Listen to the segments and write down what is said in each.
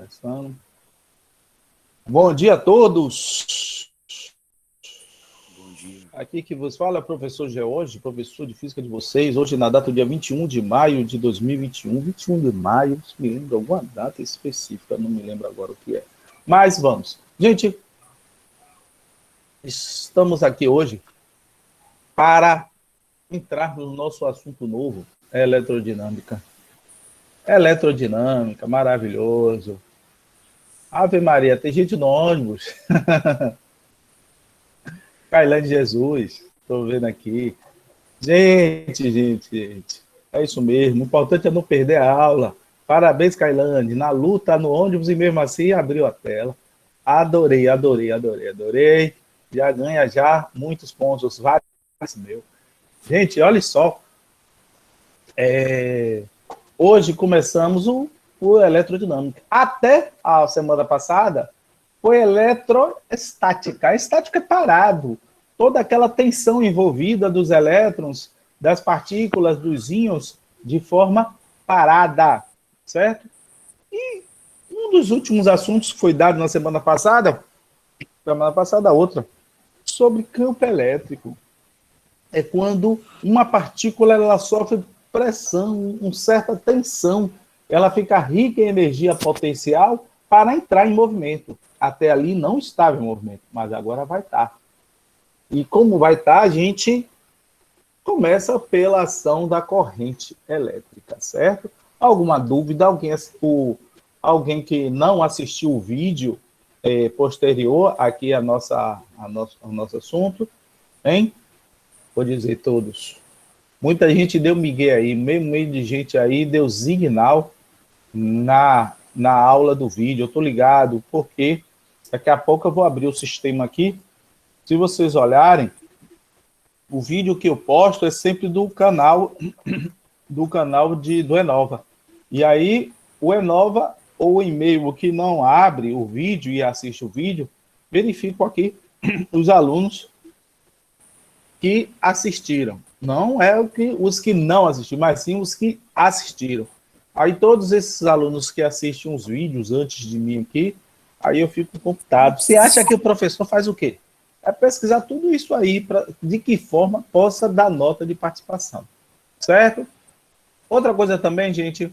Começando. Bom dia a todos. Bom dia. Aqui que vos fala é o professor George, professor de física de vocês. Hoje na data do dia 21 de maio de 2021. 21 de maio, me lembro alguma data específica, não me lembro agora o que é. Mas vamos. Gente, estamos aqui hoje para entrar no nosso assunto novo, eletrodinâmica. Eletrodinâmica, maravilhoso. Ave Maria, tem gente no ônibus. Cailane Jesus, estou vendo aqui. Gente. É isso mesmo. O importante é não perder a aula. Parabéns, Cailane. Na luta, no ônibus e mesmo assim abriu a tela. Adorei. Já ganha já muitos pontos, vários meu. Gente, olha só. Hoje começamos o eletrodinâmica. Até a semana passada foi eletroestática. A estática é parado. Toda aquela tensão envolvida dos elétrons, das partículas, dos íons, de forma parada, certo? E um dos últimos assuntos que foi dado na semana passada outra, sobre campo elétrico. É quando uma partícula ela sofre pressão, uma certa tensão, ela fica rica em energia potencial para entrar em movimento. Até ali não estava em movimento, mas agora vai estar. E como vai estar, a gente começa pela ação da corrente elétrica, certo? Alguma dúvida? Alguém que não assistiu o vídeo posterior aqui ao nosso assunto, hein? Vou dizer todos. Muita gente deu migué aí, meio de gente aí deu signal na aula do vídeo. Eu estou ligado, porque daqui a pouco eu vou abrir o sistema aqui. Se vocês olharem, o vídeo que eu posto é sempre do Enova. E aí, o Enova ou o e-mail que não abre o vídeo e assiste o vídeo, verifico aqui os alunos que assistiram. Não é os que não assistiram, mas sim os que assistiram. Aí todos esses alunos que assistem os vídeos antes de mim aqui, aí eu fico computado. Você acha que o professor faz o quê? É pesquisar tudo isso aí, de que forma possa dar nota de participação. Certo? Outra coisa também, gente,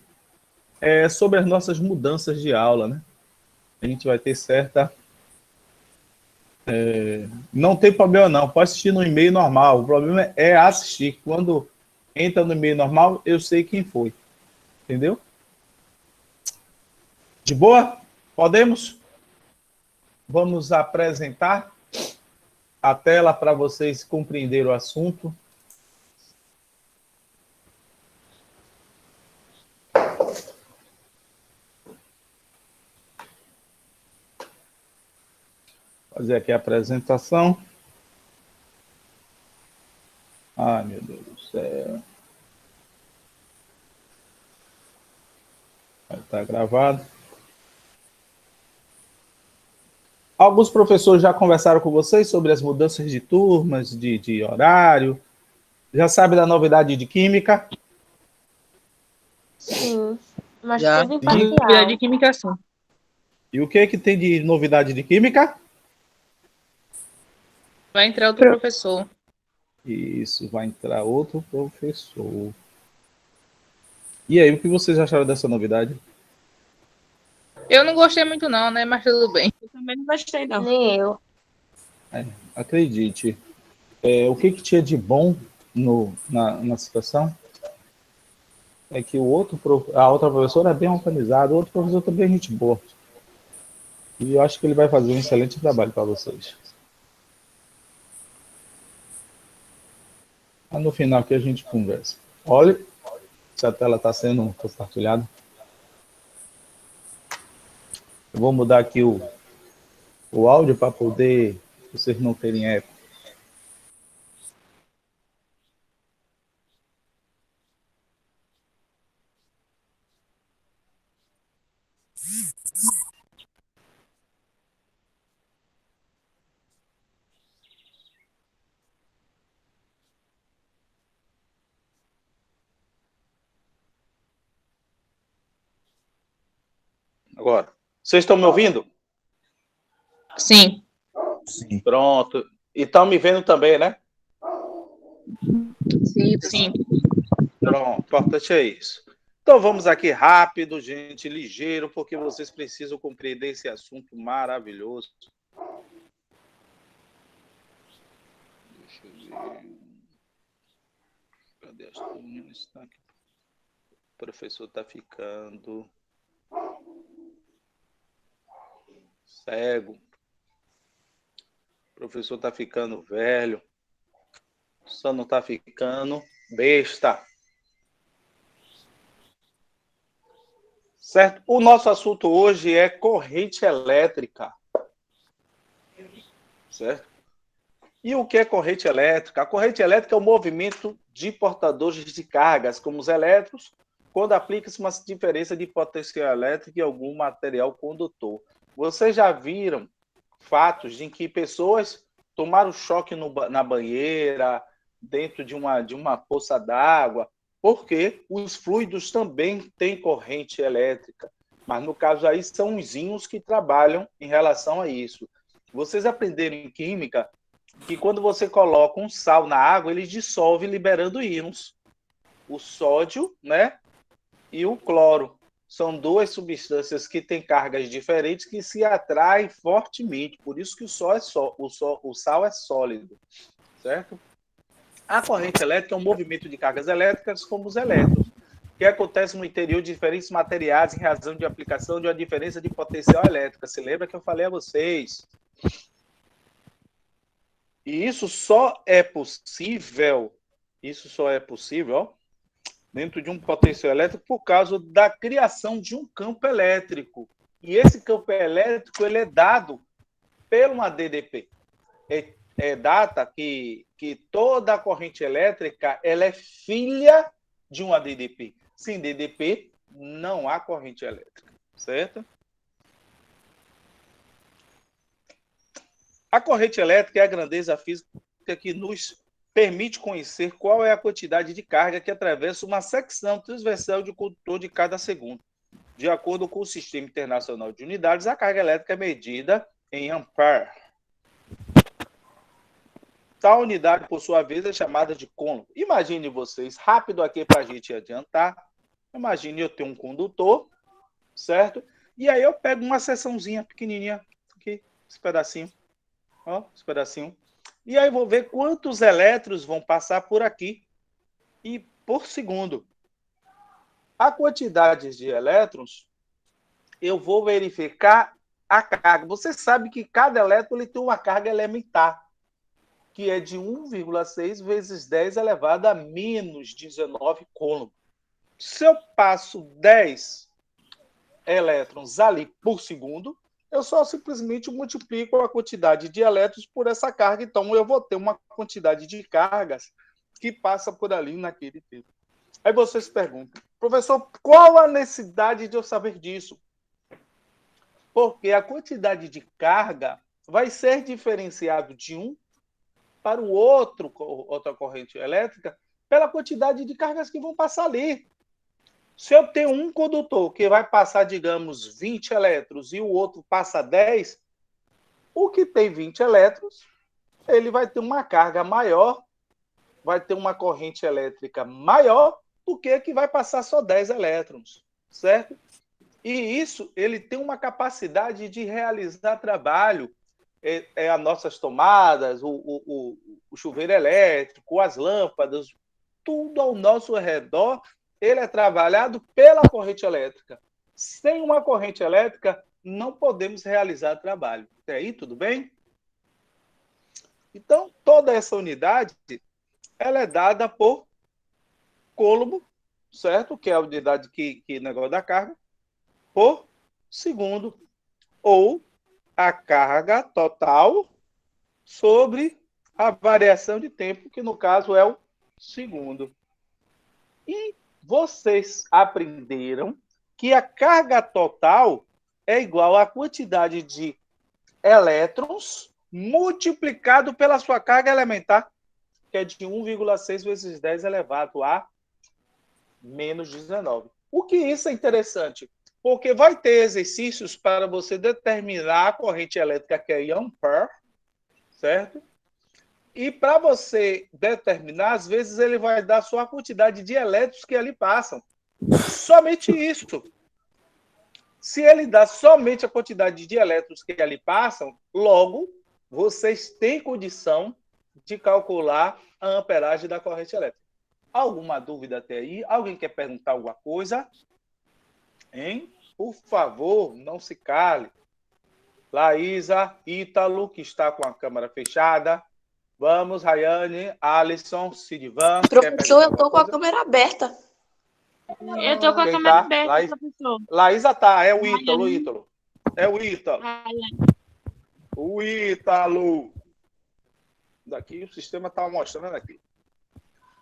é sobre as nossas mudanças de aula, né? A gente vai ter certa não tem problema não, pode assistir no e-mail normal. O problema é assistir. Quando entra no e-mail normal, eu sei quem foi. Entendeu? De boa? Podemos? Vamos apresentar a tela para vocês compreenderem o assunto. Fazer aqui a apresentação. Ai, meu Deus do céu. Vai estar gravado. Alguns professores já conversaram com vocês sobre as mudanças de turmas, de horário. Já sabe da novidade de química? Sim, mas Já, tudo em atividade de parcial. química sim. E o que tem de novidade de química? Vai entrar outro professor. Isso, vai entrar outro professor. E aí, o que vocês acharam dessa novidade? Eu não gostei muito não, né? Mas tudo bem. Eu também não gostei, não. Nem eu. Acredite, o que tinha de bom na situação é que a outra professora é bem organizada, o outro professor também é gente boa. E eu acho que ele vai fazer um excelente trabalho para vocês. Mas no final aqui a gente conversa. Olha se a tela está sendo compartilhada. Eu vou mudar aqui o áudio para poder vocês não terem eco. Agora, Vocês estão me ouvindo? Sim. Sim. Pronto. E estão me vendo também, né? Sim. Pronto, o importante é isso. Então vamos aqui rápido, gente, ligeiro, porque vocês precisam compreender esse assunto maravilhoso. Deixa eu ver. Cadê as turmas? Está aqui. O professor está ficando cego. O professor está ficando velho. Só não está ficando besta. Certo? O nosso assunto hoje é corrente elétrica. Certo? E o que é corrente elétrica? A corrente elétrica é o movimento de portadores de cargas, como os elétrons, quando aplica-se uma diferença de potencial elétrico em algum material condutor. Vocês já viram fatos em que pessoas tomaram choque na banheira, dentro de uma poça d'água, porque os fluidos também têm corrente elétrica. Mas, no caso aí, são os íons que trabalham em relação a isso. Vocês aprenderam em química que quando você coloca um sal na água, ele dissolve liberando íons. O sódio, né, e o cloro. São duas substâncias que têm cargas diferentes que se atraem fortemente. Por isso que o sal é sólido. Certo? A corrente elétrica é um movimento de cargas elétricas como os elétrons, que acontece no interior de diferentes materiais em razão de aplicação de uma diferença de potencial elétrica. Se lembra que eu falei a vocês? E isso só é possível dentro de um potencial elétrico por causa da criação de um campo elétrico. E esse campo elétrico ele é dado por uma DDP. É data que toda a corrente elétrica ela é filha de uma DDP. Sem DDP, não há corrente elétrica, certo? A corrente elétrica é a grandeza física que nos permite conhecer qual é a quantidade de carga que atravessa uma secção transversal de condutor de cada segundo. De acordo com o Sistema Internacional de Unidades, a carga elétrica é medida em ampere. Tal unidade, por sua vez, é chamada de côlogo. Imagine vocês, rápido aqui para a gente adiantar. Imagine eu ter um condutor, certo? E aí eu pego uma seçãozinha pequenininha, aqui, esse pedacinho. Ó, esse pedacinho. E aí vou ver quantos elétrons vão passar por aqui e por segundo. A quantidade de elétrons, eu vou verificar a carga. Você sabe que cada elétron ele tem uma carga elementar, que é de 1,6 vezes 10 elevado a menos 19 coulomb. Se eu passo 10 elétrons ali por segundo, eu só simplesmente multiplico a quantidade de elétrons por essa carga, então eu vou ter uma quantidade de cargas que passa por ali naquele tempo. Aí vocês perguntam, professor, qual a necessidade de eu saber disso? Porque a quantidade de carga vai ser diferenciado de um para o outro, outra corrente elétrica, pela quantidade de cargas que vão passar ali. Se eu tenho um condutor que vai passar, digamos, 20 elétrons e o outro passa 10, o que tem 20 elétrons, ele vai ter uma carga maior, vai ter uma corrente elétrica maior do que vai passar só 10 elétrons, certo? E isso, ele tem uma capacidade de realizar trabalho, as nossas tomadas, o chuveiro elétrico, as lâmpadas, tudo ao nosso redor, ele é trabalhado pela corrente elétrica. Sem uma corrente elétrica, não podemos realizar trabalho. Até aí, tudo bem? Então, toda essa unidade, ela é dada por coulomb, certo? Que é a unidade que negócio da carga, por segundo. Ou a carga total sobre a variação de tempo, que no caso é o segundo. E vocês aprenderam que a carga total é igual à quantidade de elétrons multiplicado pela sua carga elementar, que é de 1,6 vezes 10 elevado a menos 19. O que isso é interessante? Porque vai ter exercícios para você determinar a corrente elétrica que é em ampere, certo? E para você determinar, às vezes ele vai dar só a quantidade de elétrons que ali passam. Somente isso. Se ele dá somente a quantidade de elétrons que ali passam, logo, vocês têm condição de calcular a amperagem da corrente elétrica. Alguma dúvida até aí? Alguém quer perguntar alguma coisa? Hein? Por favor, não se cale. Laísa, Ítalo, que está com a câmera fechada. Vamos, Rayane, Alisson, Sidivan. Professor, eu estou com a câmera aberta. Eu estou com a Quem câmera tá? aberta, professor. Laísa tá, é o Ítalo, Ítalo. É o Ítalo. Rayane. O Ítalo. Daqui o sistema está mostrando aqui.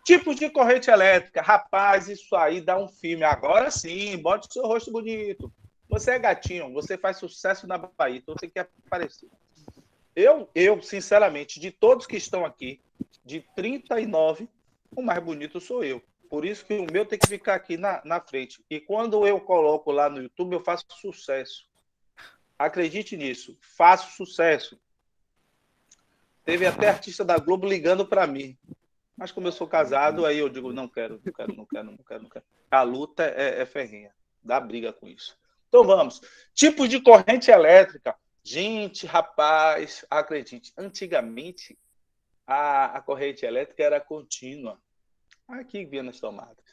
Tipos de corrente elétrica. Rapaz, isso aí dá um filme. Agora sim, bote o seu rosto bonito. Você é gatinho, você faz sucesso na Bahia, então você quer aparecer. Eu, sinceramente, de todos que estão aqui, de 39, o mais bonito sou eu. Por isso que o meu tem que ficar aqui na frente. E quando eu coloco lá no YouTube, eu faço sucesso. Acredite nisso, faço sucesso. Teve até artista da Globo ligando para mim. Mas como eu sou casado, aí eu digo, não quero. A luta é ferrenha. Dá briga com isso. Então vamos. Tipos de corrente elétrica. Gente, rapaz, acredite, antigamente a corrente elétrica era contínua. Aqui vinha nas tomadas.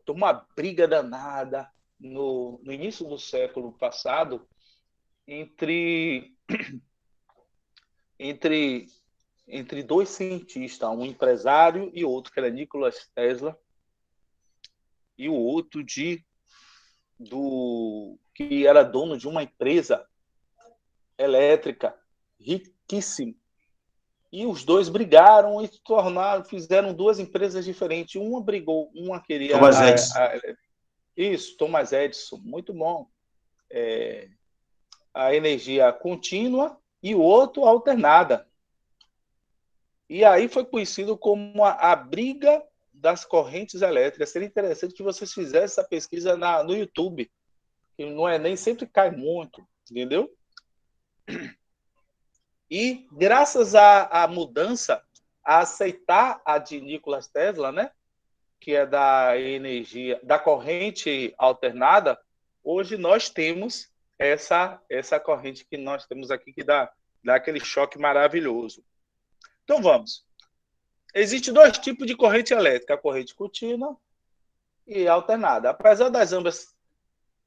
Então, uma briga danada no início do século passado entre dois cientistas, um empresário e outro, que era Nikola Tesla, e o outro que era dono de uma empresa elétrica riquíssima. E os dois brigaram e fizeram duas empresas diferentes. Uma brigou, uma queria... Thomas Edison. Isso, Thomas Edison, muito bom. A energia contínua e o outro alternada. E aí foi conhecido como a briga das correntes elétricas. Seria interessante que vocês fizessem essa pesquisa no YouTube, que não é nem sempre cai muito, entendeu? E graças à mudança, a aceitar a de Nikola Tesla, né, que é da energia, da corrente alternada, hoje nós temos essa corrente que nós temos aqui, que dá aquele choque maravilhoso. Então vamos. Existem dois tipos de corrente elétrica, a corrente contínua e alternada. Apesar das ambas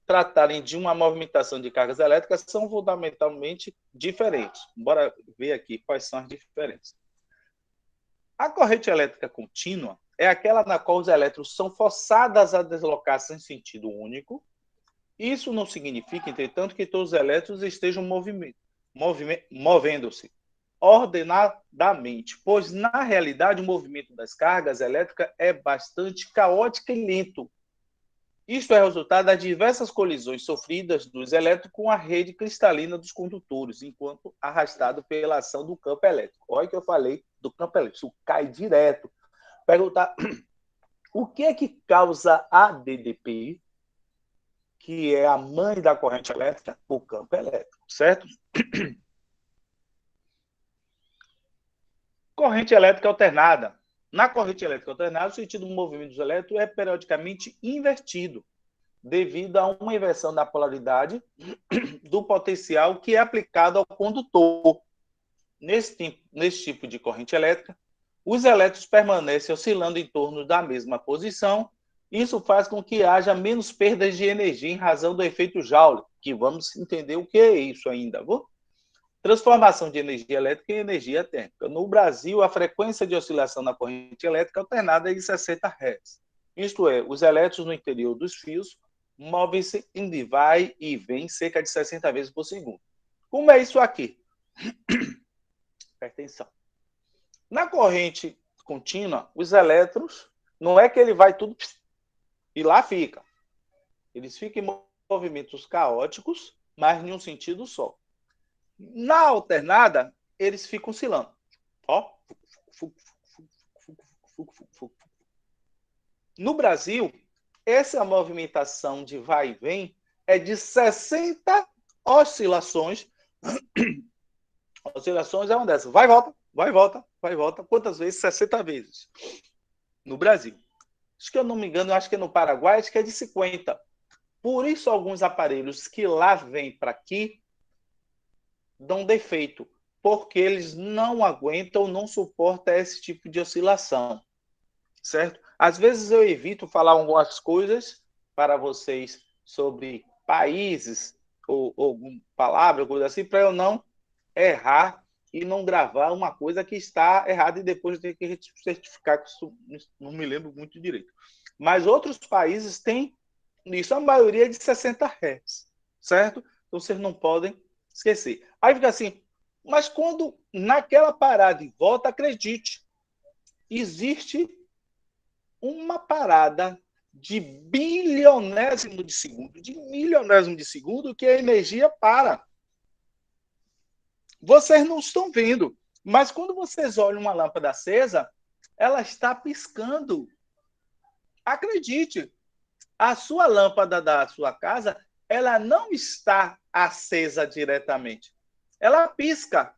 tratarem de uma movimentação de cargas elétricas, são fundamentalmente diferentes. Bora ver aqui quais são as diferenças. A corrente elétrica contínua é aquela na qual os elétrons são forçados a deslocar-se em sentido único. Isso não significa, entretanto, que todos os elétrons estejam movendo-se ordenadamente, pois, na realidade, o movimento das cargas elétricas é bastante caótico e lento. Isto é resultado das diversas colisões sofridas dos elétrons com a rede cristalina dos condutores, enquanto arrastado pela ação do campo elétrico. Olha que eu falei do campo elétrico, isso cai direto. Perguntar, o que é que causa a DDP, que é a mãe da corrente elétrica? O campo elétrico, certo? Corrente elétrica alternada. Na corrente elétrica alternada, o sentido do movimento dos elétrons é periodicamente invertido, devido a uma inversão da polaridade do potencial que é aplicado ao condutor. Nesse tipo de corrente elétrica, os elétrons permanecem oscilando em torno da mesma posição. Isso faz com que haja menos perdas de energia em razão do efeito Joule, que vamos entender o que é isso ainda. Transformação de energia elétrica em energia térmica. No Brasil, a frequência de oscilação na corrente elétrica alternada é de 60 Hz. Isto é, os elétrons no interior dos fios movem-se em vai e vem cerca de 60 vezes por segundo. Como é isso aqui? Presta atenção. Na corrente contínua, os elétrons, não é que ele vai tudo e lá fica. Eles ficam em movimentos caóticos, mas em um sentido só. Na alternada, eles ficam oscilando. Ó. No Brasil, essa movimentação de vai e vem é de 60 oscilações. Oscilações é uma dessas. Vai e volta, vai e volta, vai e volta. Quantas vezes? 60 vezes. No Brasil. Acho que eu não me engano, acho que é no Paraguai, acho que é de 50. Por isso, alguns aparelhos que lá vêm para aqui dão defeito, porque eles não aguentam, não suportam esse tipo de oscilação, certo? Às vezes eu evito falar algumas coisas para vocês sobre países ou alguma palavra, coisa assim, para eu não errar e não gravar uma coisa que está errada e depois ter que certificar que isso não me lembro muito direito. Mas outros países têm isso, a maioria é de 60 Hz, certo? Então vocês não podem esquecer. Aí fica assim, mas quando naquela parada e volta, acredite, existe uma parada de bilionésimo de segundo, de milionésimo de segundo, que a energia para. Vocês não estão vendo, mas quando vocês olham uma lâmpada acesa, ela está piscando. Acredite, a sua lâmpada da sua casa, ela não está acesa diretamente. Ela pisca,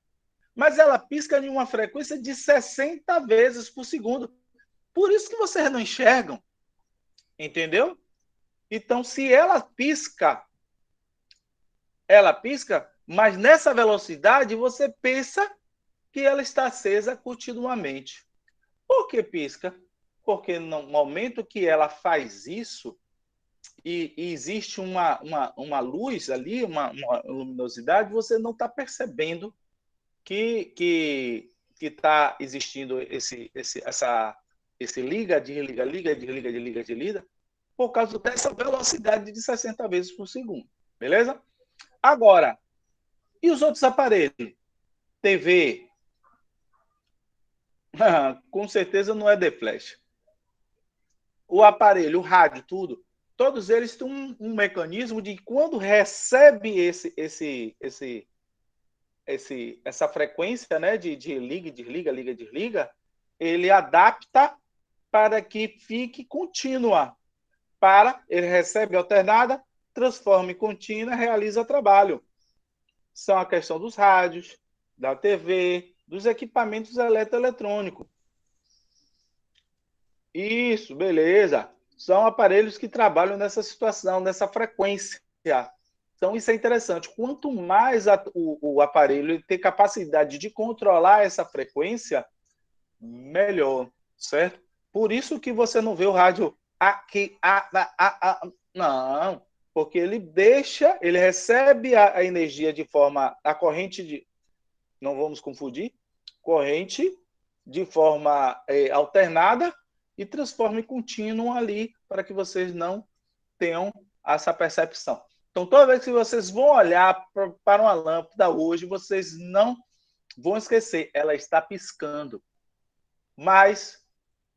mas ela pisca em uma frequência de 60 vezes por segundo. Por isso que vocês não enxergam, entendeu? Então, se ela pisca, mas nessa velocidade você pensa que ela está acesa continuamente. Por que pisca? Porque no momento que ela faz isso, e existe uma luz ali, uma luminosidade, você não está percebendo que está existindo esse liga, desliga, liga, desliga, desliga, desliga, por causa dessa velocidade de 60 vezes por segundo. Beleza? Agora, e os outros aparelhos? TV? Com certeza não é de flash. O aparelho, o rádio, tudo. Todos eles têm um mecanismo de quando recebe essa frequência, né, de liga, desliga, liga, desliga, ele adapta para que fique contínua. Ele recebe alternada, transforma em contínua, realiza trabalho. São a questão dos rádios, da TV, dos equipamentos eletroeletrônicos. Isso, beleza. São aparelhos que trabalham nessa situação, nessa frequência. Então, isso é interessante. Quanto mais o aparelho tem capacidade de controlar essa frequência, melhor, certo? Por isso que você não vê o rádio aqui, não, porque ele recebe a energia de forma, a corrente de, não vamos confundir, corrente de forma alternada e transforma em contínuo ali para que vocês não tenham essa percepção. Então, toda vez que vocês vão olhar para uma lâmpada hoje, vocês não vão esquecer, ela está piscando. Mas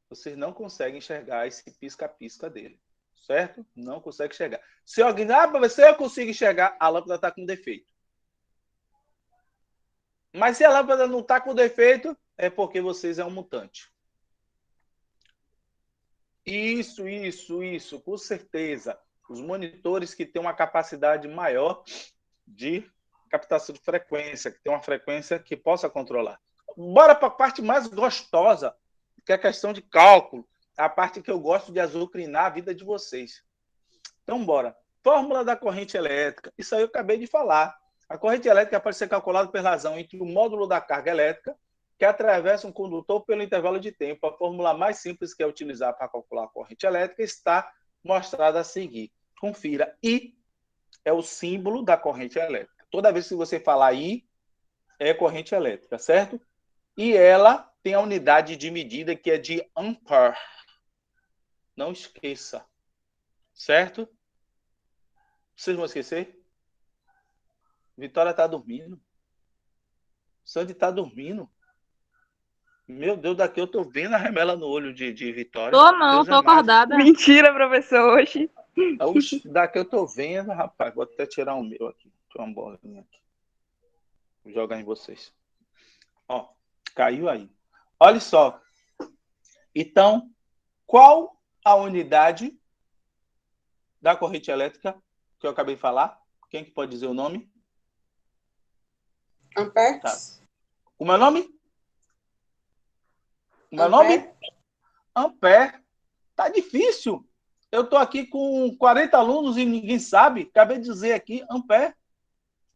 vocês não conseguem enxergar esse pisca-pisca dele, certo? Não consegue enxergar. Se alguém, você consigo enxergar, a lâmpada está com defeito. Mas se a lâmpada não está com defeito, é porque vocês é um mutante. Isso, com certeza. Os monitores que têm uma capacidade maior de captação de frequência, que tem uma frequência que possa controlar. Bora para a parte mais gostosa, que é a questão de cálculo, a parte que eu gosto de azucrinar a vida de vocês. Então, bora. Fórmula da corrente elétrica. Isso aí eu acabei de falar. A corrente elétrica pode ser calculada pela razão entre o módulo da carga elétrica, que atravessa um condutor pelo intervalo de tempo. A fórmula mais simples que é utilizar para calcular a corrente elétrica está mostrada a seguir. Confira. I é o símbolo da corrente elétrica. Toda vez que você falar I, é corrente elétrica, certo? E ela tem a unidade de medida que é de ampere. Não esqueça. Certo? Vocês vão esquecer? Vitória está dormindo. Sandy está dormindo. Meu Deus, daqui eu estou vendo a remela no olho de Vitória. Tô não, Deus tô é mais. acordada. Mentira, professor, hoje. Oxi, daqui eu estou vendo, rapaz. Vou até tirar o meu aqui. Tem uma bolinha aqui. Vou jogar em vocês. Ó, caiu aí. Olha só. Então, qual a unidade da corrente elétrica que eu acabei de falar? Quem que pode dizer o nome? Ampere? Tá. Como é o nome? Como é o Ampere? nome? Ampere. Tá difícil. Eu estou aqui com 40 alunos e ninguém sabe. Acabei de dizer aqui, ampere.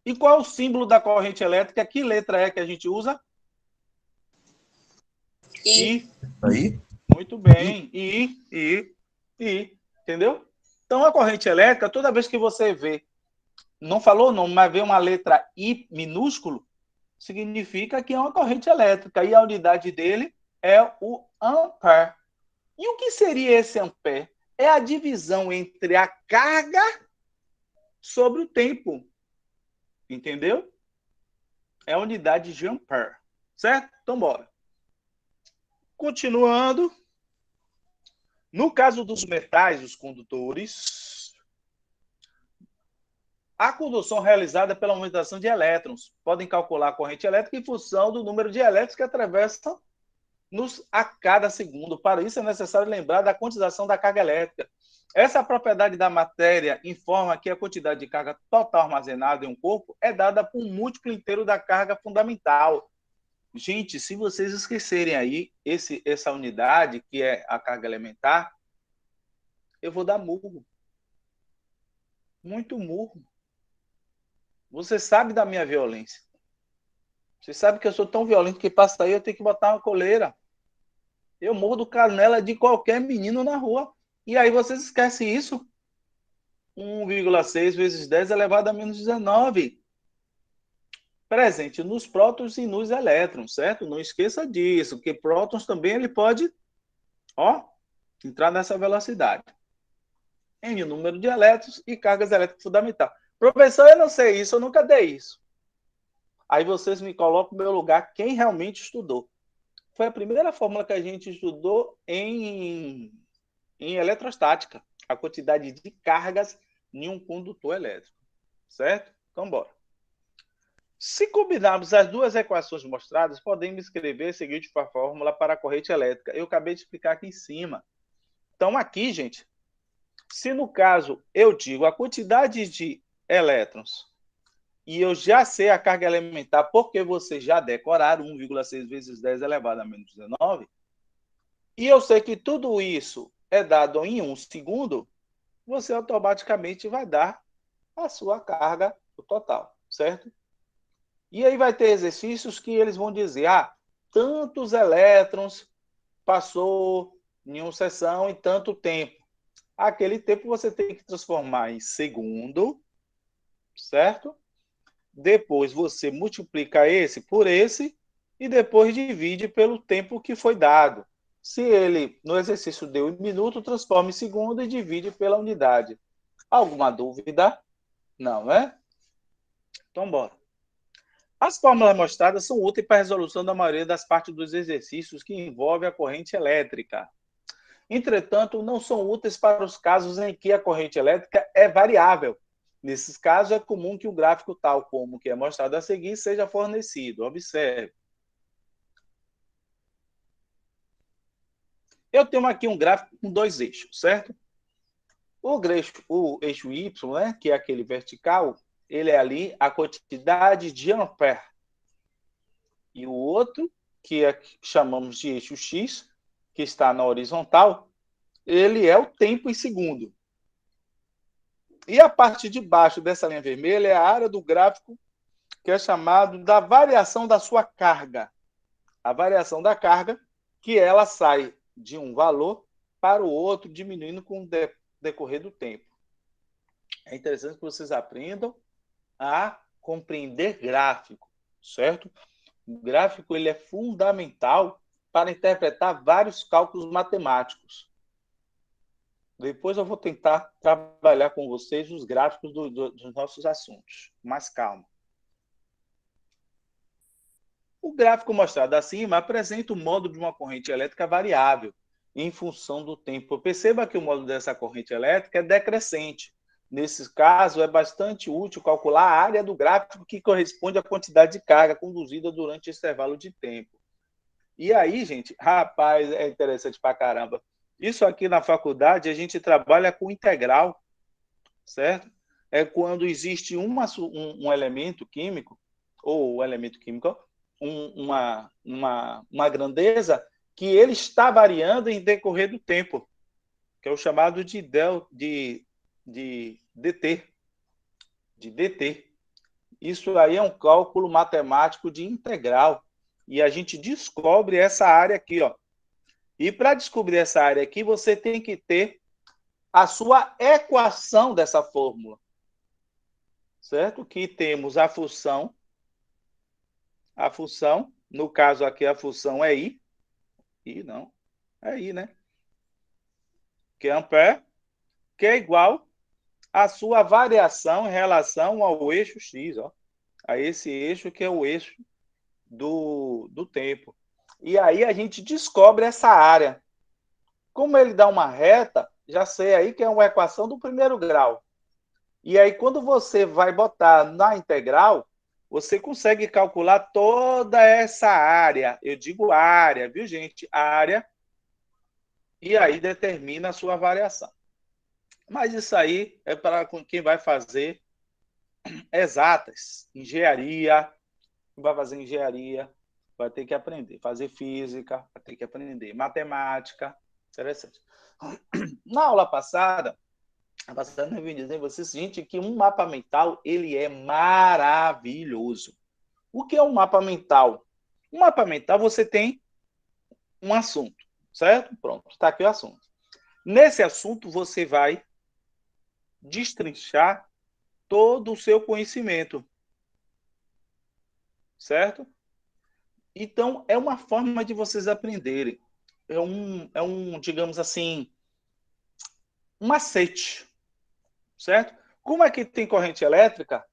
E qual é o símbolo da corrente elétrica? Que letra é que a gente usa? I. Aí? Muito bem. I. Entendeu? Então, a corrente elétrica, toda vez que você vê, não falou não, mas vê uma letra I minúsculo, significa que é uma corrente elétrica. E a unidade dele é o ampere. E o que seria esse ampere? É a divisão entre a carga sobre o tempo. Entendeu? É a unidade de ampere. Certo? Então, bora. Continuando. No caso dos metais, os condutores, a condução realizada pela movimentação de elétrons. Podem calcular a corrente elétrica em função do número de elétrons que atravessam a cada segundo. Para isso, é necessário lembrar da quantização da carga elétrica. Essa propriedade da matéria informa que a quantidade de carga total armazenada em um corpo é dada por um múltiplo inteiro da carga fundamental. Gente, se vocês esquecerem aí essa unidade, que é a carga elementar, eu vou dar murro. Muito murro. Você sabe da minha violência. Você sabe que eu sou tão violento que passa aí, eu tenho que botar uma coleira. Eu mordo canela de qualquer menino na rua. E aí vocês esquecem isso? 1,6 vezes 10 elevado a menos 19. Presente nos prótons e nos elétrons, certo? Não esqueça disso, que prótons também ele pode, entrar nessa velocidade. Em número de elétrons e cargas elétricas fundamentais. Professor, eu não sei isso, eu nunca dei isso. Aí vocês me colocam no meu lugar quem realmente estudou. Foi a primeira fórmula que a gente estudou em eletrostática, a quantidade de cargas em um condutor elétrico. Certo? Então, bora. Se combinarmos as duas equações mostradas, podemos escrever a seguinte fórmula para a corrente elétrica. Eu acabei de explicar aqui em cima. Então, aqui, gente, se no caso eu digo a quantidade de elétrons e eu já sei a carga elementar, porque vocês já decoraram 1,6 vezes 10 elevado a menos 19, e eu sei que tudo isso é dado em 1 segundo, você automaticamente vai dar a sua carga total, certo? E aí vai ter exercícios que eles vão dizer, tantos elétrons passou em uma seção em tanto tempo. Aquele tempo você tem que transformar em segundo, certo? Depois você multiplica esse por esse e depois divide pelo tempo que foi dado. Se ele, no exercício, deu em minuto, transforma em segundo e divide pela unidade. Alguma dúvida? Não, né? Então, bora. As fórmulas mostradas são úteis para a resolução da maioria das partes dos exercícios que envolvem a corrente elétrica. Entretanto, não são úteis para os casos em que a corrente elétrica é variável. Nesses casos, é comum que o gráfico tal como que é mostrado a seguir seja fornecido. Observe. Eu tenho aqui um gráfico com dois eixos, certo? O eixo Y, né, que é aquele vertical, ele é ali a quantidade de ampere. E o outro, que chamamos de eixo X, que está na horizontal, ele é o tempo em segundo. E a parte de baixo dessa linha vermelha é a área do gráfico que é chamado da variação da sua carga. A variação da carga, que ela sai de um valor para o outro, diminuindo com o decorrer do tempo. É interessante que vocês aprendam a compreender gráfico, certo? O gráfico ele é fundamental para interpretar vários cálculos matemáticos. Depois eu vou tentar trabalhar com vocês os gráficos dos nossos assuntos. Mais calma. O gráfico mostrado acima apresenta o módulo de uma corrente elétrica variável em função do tempo. Perceba que o módulo dessa corrente elétrica é decrescente. Nesse caso, é bastante útil calcular a área do gráfico que corresponde à quantidade de carga conduzida durante esse intervalo de tempo. E aí, gente, rapaz, é interessante pra caramba. Isso aqui na faculdade a gente trabalha com integral, certo? é quando existe um elemento químico, ou o elemento químico, uma grandeza que ele está variando em decorrer do tempo, que é o chamado de DT. De DT. Isso aí é um cálculo matemático de integral. E a gente descobre essa área aqui, ó. E para descobrir essa área aqui, você tem que ter a sua equação dessa fórmula. Certo? Que temos a função, no caso aqui a função é I não, é I, né? Que é ampere, que é igual à sua variação em relação ao eixo X, ó. A esse eixo que é o eixo do tempo. E aí a gente descobre essa área. Como ele dá uma reta, já sei aí que é uma equação do primeiro grau. E aí, quando você vai botar na integral, você consegue calcular toda essa área. Eu digo área, viu, gente? Área. E aí determina a sua variação. Mas isso aí é para quem vai fazer exatas. Engenharia. Quem vai fazer engenharia vai ter que aprender. Fazer física, vai ter que aprender. Matemática. Interessante. Na aula passada, eu vim dizer a vocês, gente, que um mapa mental ele é maravilhoso. O que é um mapa mental? Um mapa mental, você tem um assunto, certo? Pronto, está aqui o assunto. Nesse assunto, você vai destrinchar todo o seu conhecimento, certo? Então, é uma forma de vocês aprenderem. Digamos assim, um macete, certo? Como é que tem corrente elétrica?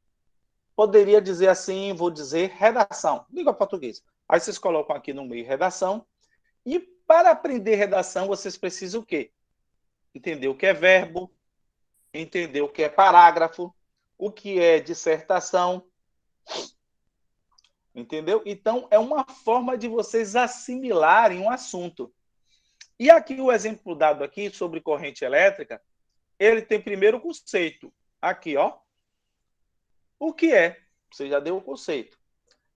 Poderia dizer assim, vou dizer redação, língua portuguesa. Aí vocês colocam aqui no meio redação. E para aprender redação, vocês precisam o quê? Entender o que é verbo, entender o que é parágrafo, o que é dissertação. Entendeu? Então, é uma forma de vocês assimilarem um assunto. E aqui o exemplo dado aqui sobre corrente elétrica, ele tem primeiro o conceito. Aqui, ó. O que é? Você já deu o conceito.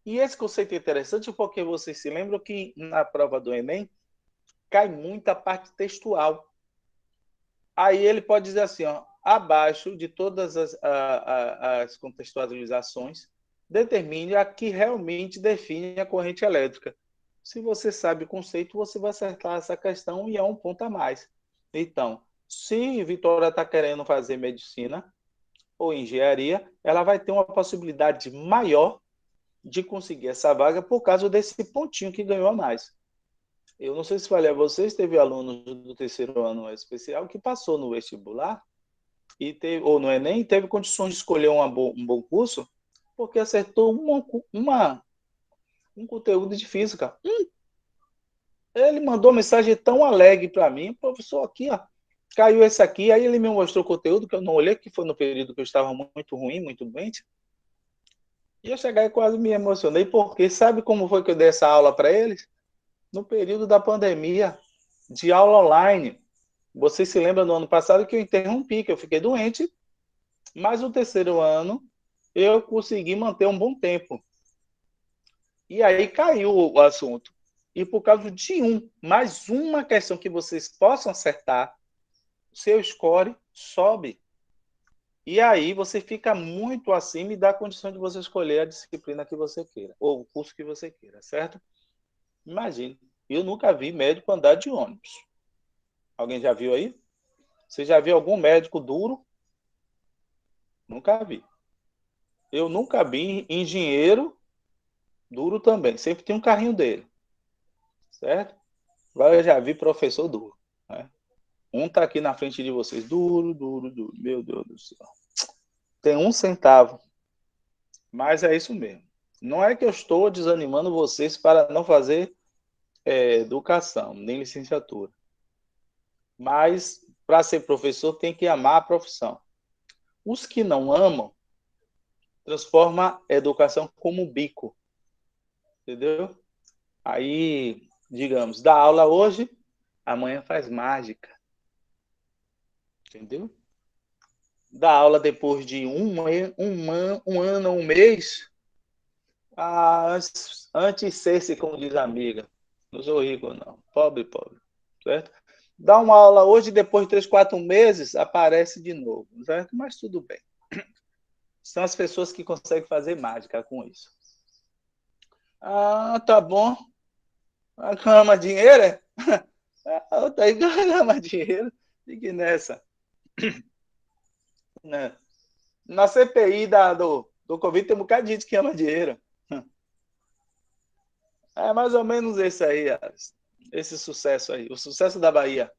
E esse conceito é interessante porque vocês se lembram que na prova do Enem cai muita parte textual. Aí ele pode dizer assim, ó, abaixo de todas as contextualizações, determine a que realmente define a corrente elétrica. Se você sabe o conceito, você vai acertar essa questão e é um ponto a mais. Então, se Vitória está querendo fazer medicina ou engenharia, ela vai ter uma possibilidade maior de conseguir essa vaga por causa desse pontinho que ganhou a mais. Eu não sei se falei a vocês, teve alunos do terceiro ano especial que passou no vestibular ou no Enem e teve condições de escolher um bom curso porque acertou um conteúdo de física. Ele mandou uma mensagem tão alegre para mim, professor, aqui, ó, caiu esse aqui, aí ele me mostrou o conteúdo que eu não olhei, que foi no período que eu estava muito ruim, muito doente. E eu cheguei e quase me emocionei, porque sabe como foi que eu dei essa aula para eles? No período da pandemia, de aula online. Você se lembra no ano passado que eu interrompi, que eu fiquei doente, mas no terceiro ano eu consegui manter um bom tempo. E aí caiu o assunto. E por causa de mais uma questão que vocês possam acertar, seu score sobe. E aí você fica muito acima e dá condição de você escolher a disciplina que você queira, ou o curso que você queira, certo? Imagine, eu nunca vi médico andar de ônibus. Alguém já viu aí? Você já viu algum médico duro? Nunca vi. Eu nunca vi engenheiro duro também. Sempre tem um carrinho dele. Certo? Agora eu já vi professor duro. Né? Um tá aqui na frente de vocês. Duro, duro, duro. Meu Deus do céu. Tem 1 centavo. Mas é isso mesmo. Não é que eu estou desanimando vocês para não fazer educação, nem licenciatura. Mas para ser professor tem que amar a profissão. Os que não amam transforma a educação como um bico. Entendeu? Aí, digamos, dá aula hoje, amanhã faz mágica. Entendeu? dar aula depois de um ano, um mês, antes ser-se, como diz a amiga. Não sou rico, não. Pobre, pobre. Certo? Dá uma aula hoje, depois de 3, 4 meses, aparece de novo. Certo? Mas tudo bem. São as pessoas que conseguem fazer mágica com isso. Ah, tá bom. Ganha dinheiro, é? Tá aí, ganha dinheiro. Fique nessa. Né? Na CPI do Covid tem um bocado de gente que ama dinheiro. É mais ou menos esse aí, esse sucesso aí. O sucesso da Bahia.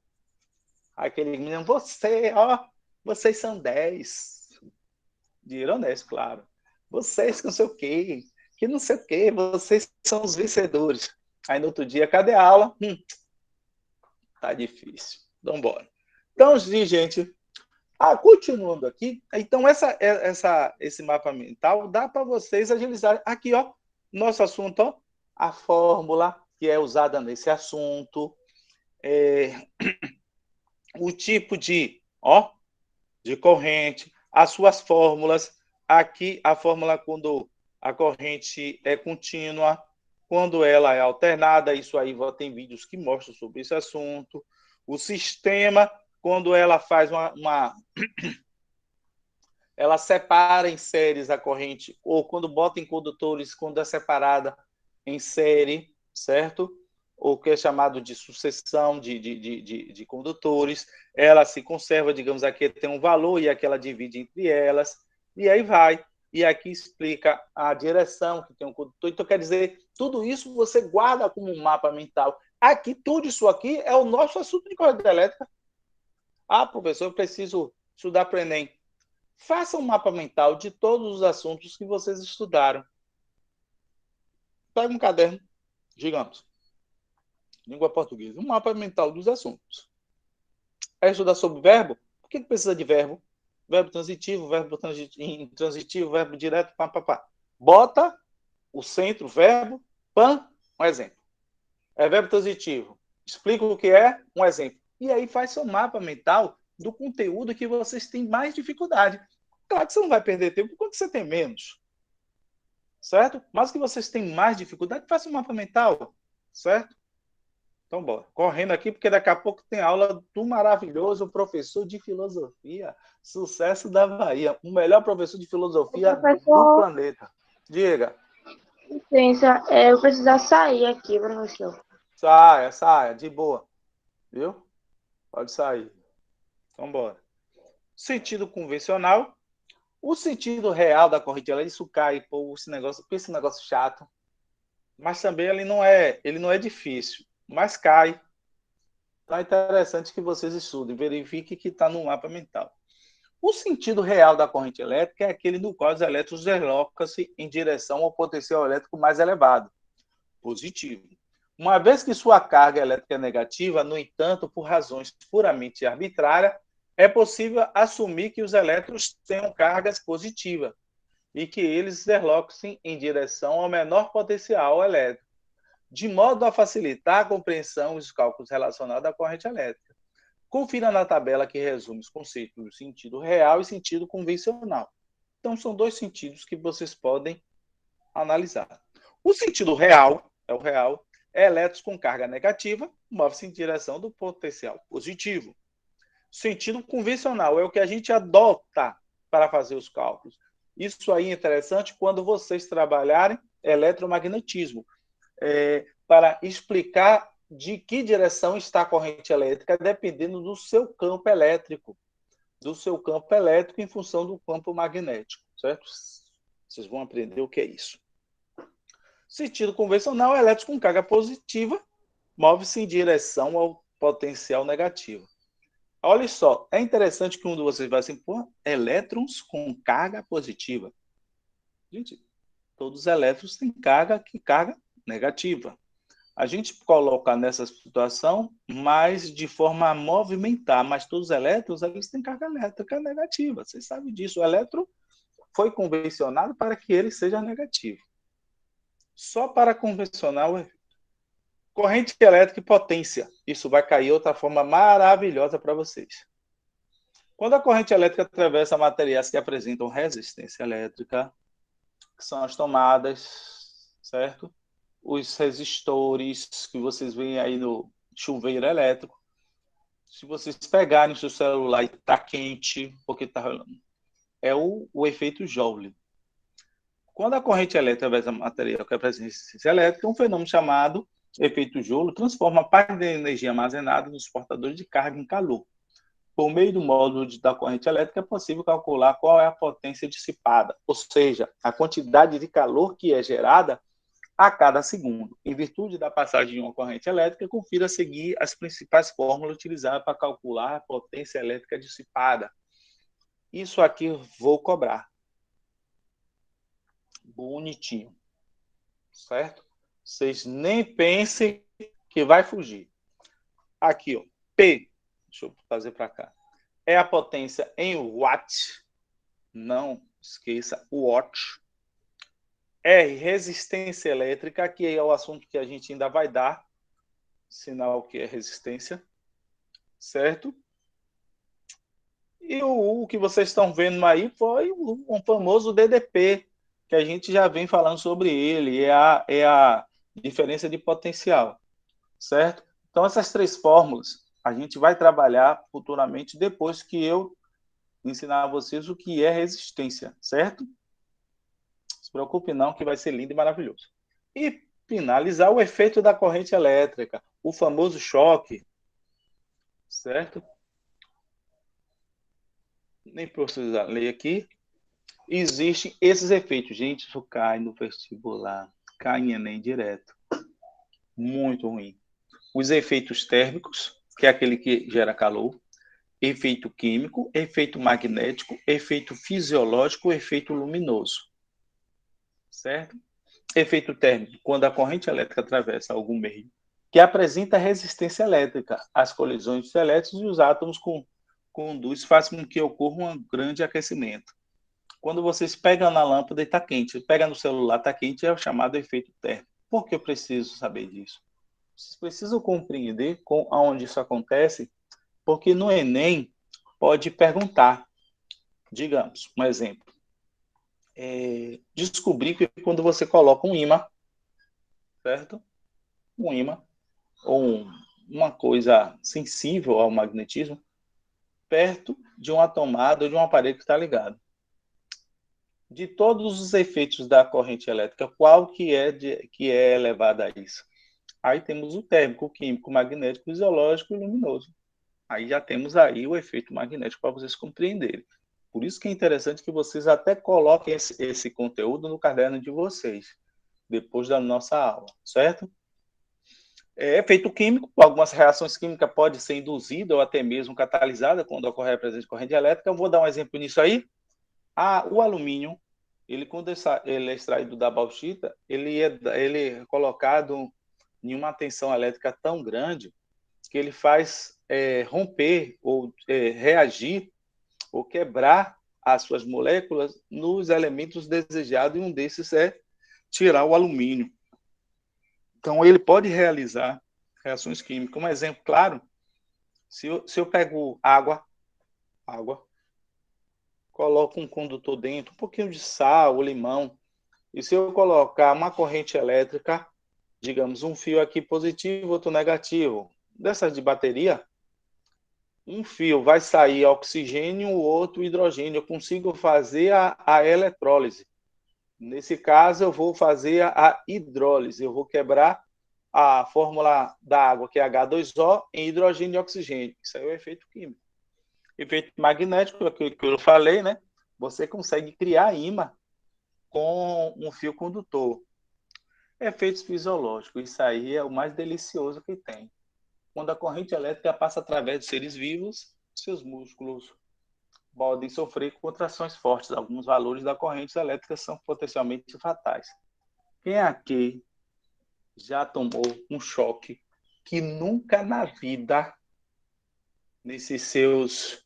Aquele menino, vocês são 10. Dinheiro honesto, claro. Vocês que não sei o quê, que não sei o quê, vocês são os vencedores. Aí no outro dia, cadê a aula? Tá difícil. Então, bora. Então, gente, continuando aqui, então esse mapa mental dá para vocês agilizarem. Aqui, ó, nosso assunto, ó, a fórmula que é usada nesse assunto, o tipo de corrente, as suas fórmulas. Aqui, a fórmula quando a corrente é contínua, quando ela é alternada, isso aí tem vídeos que mostram sobre esse assunto. O sistema, quando ela faz ela separa em séries a corrente, ou quando bota em condutores, quando é separada em série, certo? O que é chamado de sucessão de condutores, ela se conserva, digamos, aqui tem um valor e aqui ela divide entre elas, e aí vai. E aqui explica a direção que tem um condutor. Então, quer dizer, tudo isso você guarda como um mapa mental. Aqui, tudo isso aqui é o nosso assunto de corrente elétrica. Professor, eu preciso estudar para o Enem. Faça um mapa mental de todos os assuntos que vocês estudaram. Pega um caderno, digamos, língua portuguesa, um mapa mental dos assuntos. É estudar sobre verbo? Por que precisa de verbo? Verbo transitivo, verbo intransitivo, verbo direto, pá. Bota o centro, verbo, um exemplo. É verbo transitivo. Explica o que é, um exemplo. E aí faz seu mapa mental do conteúdo que vocês têm mais dificuldade. Claro que você não vai perder tempo quando você tem menos. Certo? Mas que vocês têm mais dificuldade, faça um mapa mental. Certo? Então, bora. Correndo aqui, porque daqui a pouco tem aula do maravilhoso professor de filosofia. Sucesso da Bahia. O melhor professor de filosofia do planeta. Diga. Licença, eu precisar sair aqui, professor. Saia, de boa. Viu? Pode sair. Então, bora. Sentido convencional. O sentido real da corrente elétrica, isso cai, esse negócio chato. Mas também ele não é difícil, mas cai. Então é interessante que vocês estudem, verifiquem que está no mapa mental. O sentido real da corrente elétrica é aquele no qual os elétrons deslocam-se em direção ao potencial elétrico mais elevado, positivo. Uma vez que sua carga elétrica é negativa, no entanto, por razões puramente arbitrárias, é possível assumir que os elétrons tenham cargas positivas e que eles deslocam-se em direção ao menor potencial elétrico, de modo a facilitar a compreensão e os cálculos relacionados à corrente elétrica. Confira na tabela que resume os conceitos do sentido real e sentido convencional. Então, são dois sentidos que vocês podem analisar. O sentido real, é elétrons com carga negativa, move-se em direção do potencial positivo. Sentido convencional é o que a gente adota para fazer os cálculos. Isso aí é interessante quando vocês trabalharem eletromagnetismo, para explicar de que direção está a corrente elétrica, dependendo do seu campo elétrico, em função do campo magnético, certo? Vocês vão aprender o que é isso. Sentido convencional, elétrons com carga positiva, move-se em direção ao potencial negativo. Olha só, é interessante que um de vocês vai assim, elétrons com carga positiva. Gente, todos os elétrons têm carga negativa. A gente coloca nessa situação, mas de forma a movimentar, mas todos os elétrons eles têm carga elétrica negativa. Vocês sabem disso. O elétron foi convencionado para que ele seja negativo. Só para convencional, corrente elétrica e potência. Isso vai cair outra forma maravilhosa para vocês. Quando a corrente elétrica atravessa materiais que apresentam resistência elétrica, que são as tomadas, certo? Os resistores que vocês veem aí no chuveiro elétrico. Se vocês pegarem o seu celular e está quente, porque está rolando, é o efeito Joule. Quando a corrente elétrica atravessa material que apresenta resistência elétrica, um fenômeno chamado efeito Joule transforma parte da energia armazenada nos portadores de carga em calor. Por meio do módulo da corrente elétrica, é possível calcular qual é a potência dissipada, ou seja, a quantidade de calor que é gerada a cada segundo. Em virtude da passagem de uma corrente elétrica, confira a seguir as principais fórmulas utilizadas para calcular a potência elétrica dissipada. Isso aqui eu vou cobrar. Bonitinho. Certo? Vocês nem pensem que vai fugir. Aqui, ó, P, deixa eu fazer para cá, é a potência em watt, não esqueça o watt. R, resistência elétrica, que é o assunto que a gente ainda vai dar, sinal que é resistência, certo? E o que vocês estão vendo aí foi um famoso DDP, que a gente já vem falando sobre ele, é a diferença de potencial, certo? Então, essas três fórmulas a gente vai trabalhar futuramente depois que eu ensinar a vocês o que é resistência, certo? Não se preocupe não, que vai ser lindo e maravilhoso. E finalizar o efeito da corrente elétrica, o famoso choque, certo? Nem precisa ler aqui. Existem esses efeitos. Gente, isso cai no vestibular, cai em Enem direto. Muito ruim. Os efeitos térmicos, que é aquele que gera calor, efeito químico, efeito magnético, efeito fisiológico, efeito luminoso. Certo? Efeito térmico, quando a corrente elétrica atravessa algum meio que apresenta resistência elétrica, as colisões dos elétrons e os átomos conduz, faz com que ocorra um grande aquecimento. Quando vocês pegam na lâmpada e está quente, pega no celular, está quente, é o chamado efeito térmico. Por que eu preciso saber disso? Vocês precisam compreender onde isso acontece, porque no Enem pode perguntar, digamos, um exemplo, descobrir que quando você coloca um ímã, certo? Um ímã, ou uma coisa sensível ao magnetismo, perto de uma tomada ou de um aparelho que está ligado. De todos os efeitos da corrente elétrica, qual que é elevado a isso? Aí temos o térmico, o químico, o magnético, o fisiológico e o luminoso. Aí já temos aí o efeito magnético para vocês compreenderem. Por isso que é interessante que vocês até coloquem esse conteúdo no caderno de vocês, depois da nossa aula, certo? Efeito químico, algumas reações químicas podem ser induzidas ou até mesmo catalisadas quando ocorre a presença de corrente elétrica. Eu vou dar um exemplo nisso aí. O alumínio, quando ele é extraído da bauxita, ele é colocado em uma tensão elétrica tão grande que ele faz romper ou reagir ou quebrar as suas moléculas nos elementos desejados, e um desses é tirar o alumínio. Então, ele pode realizar reações químicas. Um exemplo claro, se eu pego água, coloco um condutor dentro, um pouquinho de sal, limão, e se eu colocar uma corrente elétrica, digamos, um fio aqui positivo, outro negativo, dessas de bateria, um fio vai sair oxigênio, o outro hidrogênio. Eu consigo fazer a eletrólise. Nesse caso, eu vou fazer a hidrólise. Eu vou quebrar a fórmula da água, que é H2O, em hidrogênio e oxigênio. Isso aí é o efeito químico. Efeito magnético, aquilo que eu falei, né? Você consegue criar ímã com um fio condutor. Efeitos fisiológicos. Isso aí é o mais delicioso que tem. Quando a corrente elétrica passa através de seres vivos, seus músculos podem sofrer contrações fortes. Alguns valores da corrente elétrica são potencialmente fatais. Quem aqui já tomou um choque que nunca na vida, nos seus,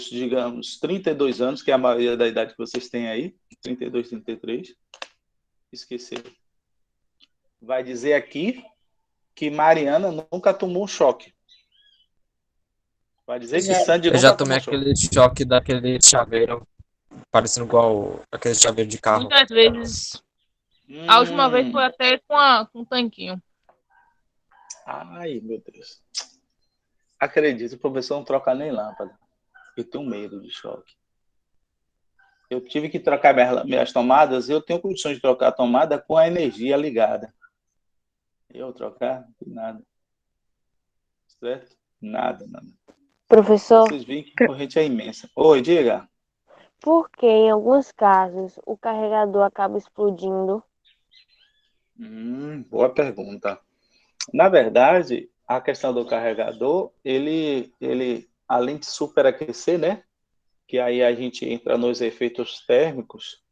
digamos, 32 anos, que é a maioria da idade que vocês têm aí, 32, 33, esqueceu. Vai dizer aqui que Mariana nunca tomou um choque. Vai dizer que Sandy Eu já nunca tomei tomou choque. aquele choque daquele chaveiro, parecendo igual aquele chaveiro de carro. Muitas vezes. A última vez foi até com um tanquinho. Ai, meu Deus. Acredito, o professor não troca nem lâmpada. Eu tenho medo de choque. Eu tive que trocar minhas tomadas e eu tenho condições de trocar a tomada com a energia ligada. Eu trocar? Nada. Certo? Nada. Professor, Vocês veem que a corrente é imensa. Oi, diga. por que em alguns casos o carregador acaba explodindo? Boa pergunta. Na verdade, a questão do carregador, ele além de superaquecer, né? Que aí a gente entra nos efeitos térmicos,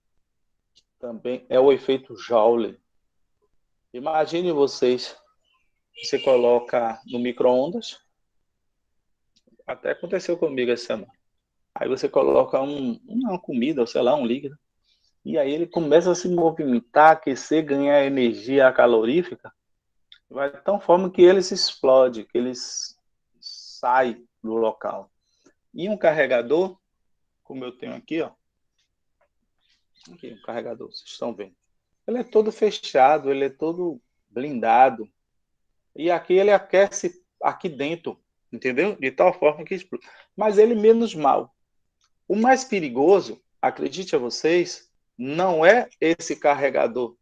também é o efeito Joule. Imagine você coloca no micro-ondas, até aconteceu comigo essa semana. Aí você coloca uma comida, ou sei lá, um líquido, e aí ele começa a se movimentar, aquecer, ganhar energia calorífica, vai de tal forma que ele se explode, que ele sai do local. E um carregador, como eu tenho aqui, ó, aqui, um carregador, vocês estão vendo. Ele é todo fechado, ele é todo blindado. E aqui ele aquece aqui dentro, entendeu? De tal forma que explode. Mas ele menos mal. O mais perigoso, acredite a vocês, não é esse carregador.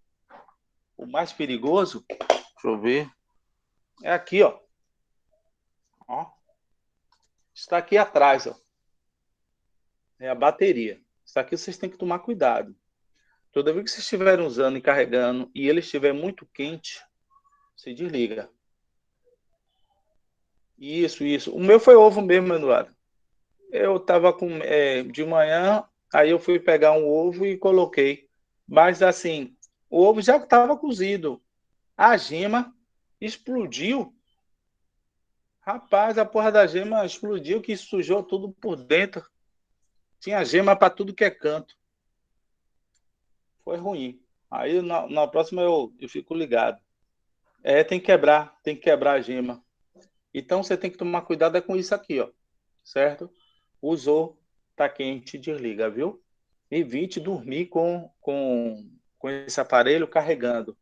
O mais perigoso, deixa eu ver, é aqui, ó. Está aqui atrás, ó. É a bateria. Isso aqui vocês têm que tomar cuidado. Toda vez que vocês estiverem usando e carregando e ele estiver muito quente, você desliga. Isso. O meu foi ovo mesmo, Eduardo. Eu estava de manhã, aí eu fui pegar um ovo e coloquei. Mas assim, o ovo já estava cozido. A gema explodiu. Rapaz, a porra da gema explodiu, que sujou tudo por dentro. Tinha gema para tudo que é canto. Foi ruim. Aí na próxima eu fico ligado. Tem que quebrar a gema. Então você tem que tomar cuidado com isso aqui, ó. Certo? Usou, tá quente, desliga, viu? Evite dormir com esse aparelho carregando.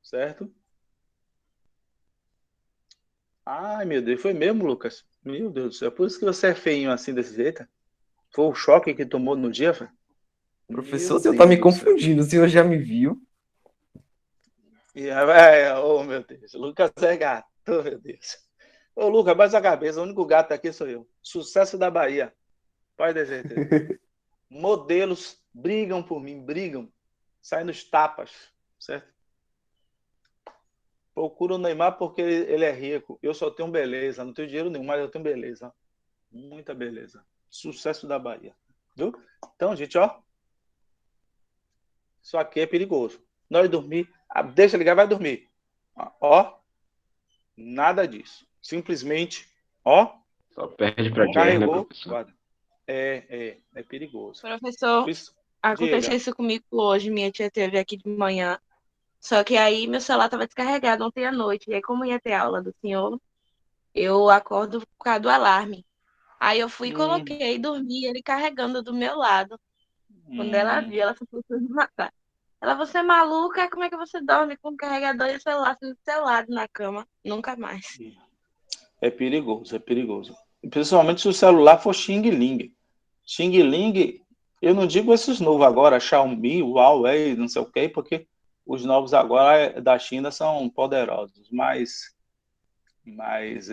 Certo? Ai, meu Deus, foi mesmo, Lucas? Meu Deus do céu, por isso que você é feinho assim desse jeito? Foi o choque que tomou no dia, velho? Professor, Meu o senhor tá Deus me do céu. confundindo. O senhor já me viu? Oh, meu Deus. Lucas é gato, oh, meu Deus. Ô, Lucas, baixa a cabeça. O único gato aqui sou eu. Sucesso da Bahia. Pode ter certeza. Modelos brigam por mim, brigam. Saem nos tapas, certo? Procuro o Neymar porque ele é rico. Eu só tenho beleza. Não tenho dinheiro nenhum, mas eu tenho beleza. Muita beleza. Sucesso da Bahia. Viu? Então, gente, ó. Isso aqui é perigoso. Nós dormir. Deixa ligar, vai dormir. Ó. Nada disso. Simplesmente, ó. Só perde pra guerra, né, Carregou. professor? Guarda. É perigoso. Professor, Isso. aconteceu Diga. isso comigo hoje. Minha tia teve aqui de manhã. Só que aí meu celular estava descarregado ontem à noite. E aí, como ia ter aula do senhor, eu acordo por causa do alarme. Aí eu fui e Hum, coloquei, dormi, ele carregando do meu lado. Quando ela hum. viu, ela só foi me matar. Ela, você é maluca? Como é que você dorme com o carregador e o celular assim do seu lado na cama? Nunca mais. É perigoso, é perigoso. Principalmente se o celular for Xing Ling. Xing Ling, eu não digo esses novos agora, Xiaomi, Huawei, não sei o quê, porque os novos agora da China são poderosos, mas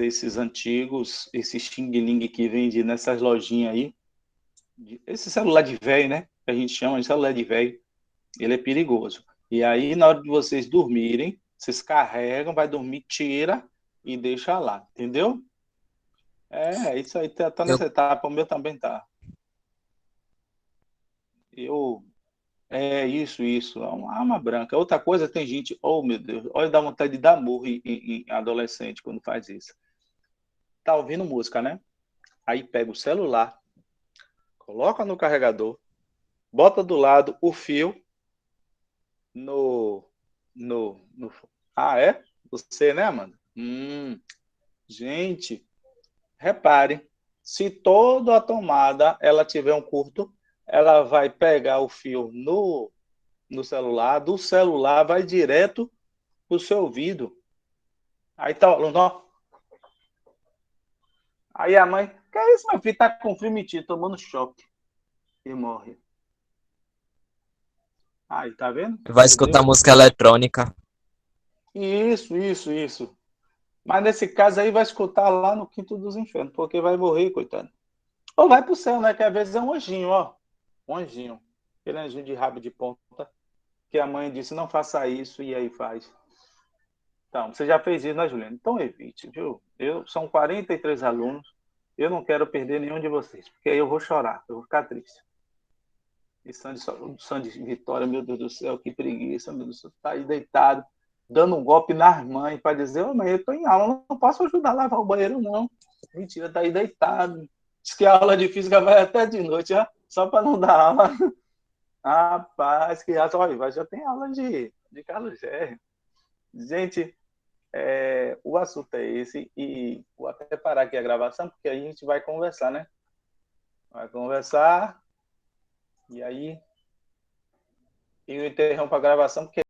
esses antigos, esse Xing Ling que vende nessas lojinhas aí, esse celular de velho, né? Que a gente chama de celular de velho, ele é perigoso. E aí, na hora de vocês dormirem, vocês carregam, vai dormir, tira e deixa lá, entendeu? Isso aí tá Eu, nessa etapa, o meu também tá. Eu, isso, é uma arma branca. Outra coisa, tem gente, oh meu Deus, olha, dá vontade de dar murro em adolescente quando faz isso. Tá ouvindo música, né? Aí pega o celular, coloca no carregador, bota do lado o fio no, no... Ah, é? Você, né, Amanda? Gente, repare, se toda a tomada ela tiver um curto, ela vai pegar o fio no celular, do celular vai direto para o seu ouvido. Aí tá o aluno, ó. Aí a mãe, que é isso, meu filho? Tá com frio, mentira, tomando choque. E morre. Aí, tá vendo? Vai escutar música eletrônica. Isso. Mas nesse caso aí vai escutar lá no quinto dos infernos, porque vai morrer, coitado. Ou vai pro céu, né? Que às vezes é um anjinho, ó. Um anjinho. Aquele anjinho de rabo de ponta. Que a mãe disse, não faça isso, e aí faz. Então, você já fez isso, né, Juliana? Então evite, viu? São 43 alunos. Eu não quero perder nenhum de vocês, porque aí eu vou chorar, eu vou ficar triste. E Sandy Vitória, meu Deus do céu, que preguiça, meu Deus do céu, tá aí deitado, dando um golpe nas mães para dizer, oh, mãe, eu tô em aula, não posso ajudar a lavar o banheiro, não. Mentira, tá aí deitado. Diz que a aula de física vai até de noite, ó, só para não dar aula. Rapaz, que olha, já tem aula de Carlos Gerri. Gente, o assunto é esse, e vou até parar aqui a gravação, porque a gente vai conversar, né? Vai conversar, e aí eu interrompo a gravação, porque